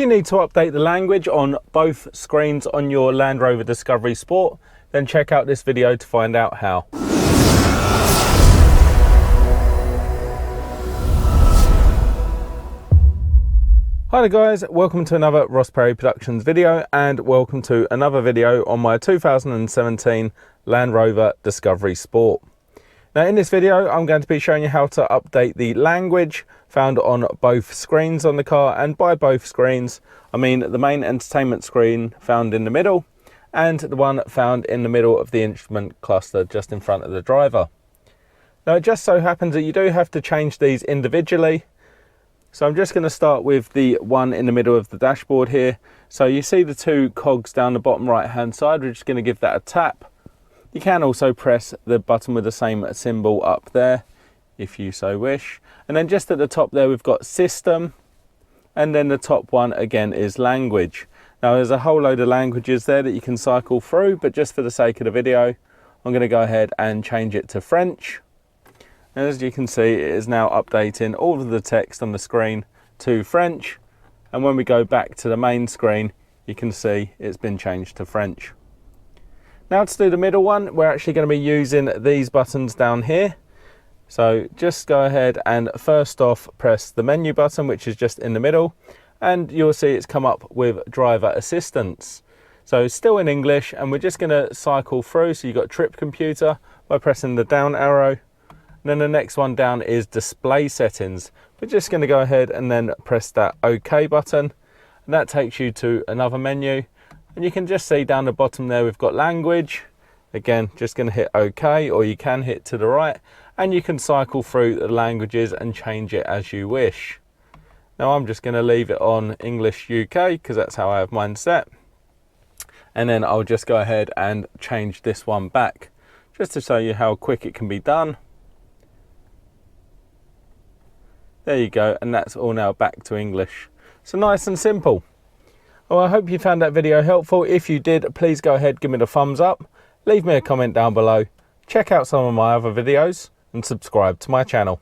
Do you need to update the language on both screens on your Land Rover Discovery Sport? Then check out this video to find out how. Hi there guys, welcome to another Ross Perry Productions video and welcome to another video on my 2017 Land Rover Discovery Sport. Now in this video I'm going to be showing you how to update the language found on both screens on the car, and by both screens I mean the main entertainment screen found in the middle and the one found in the middle of the instrument cluster just in front of the driver. Now it just so happens that you do have to change these individually. So I'm just going to start with the one in the middle of the dashboard here. So you see the two cogs down the bottom right hand side. We're just going to give that a tap. You can also press the button with the same symbol up there if you so wish. And then just at the top there we've got system, and then the top one again is language. Now there's a whole load of languages there that you can cycle through, but just for the sake of the video I'm going to go ahead and change it to French. And as you can see, it is now updating all of the text on the screen to French, and when we go back to the main screen you can see it's been changed to French. Now to do the middle one, we're actually going to be using these buttons down here. So just go ahead and first off press the menu button, which is just in the middle, and you'll see it's come up with driver assistance. So still in English, and we're just going to cycle through. So you've got trip computer by pressing the down arrow. And then the next one down is display settings. We're just going to go ahead and then press that OK button, and that takes you to another menu. And you can just see down the bottom there we've got language. Again, just going to hit OK, or you can hit to the right, and you can cycle through the languages and change it as you wish. Now I'm just going to leave it on English UK because that's how I have mine set. And then I'll just go ahead and change this one back just to show you how quick it can be done. There you go, and that's all now back to English. So nice and simple. Well, I hope you found that video helpful. If you did, please go ahead, give me the thumbs up, leave me a comment down below, check out some of my other videos and subscribe to my channel.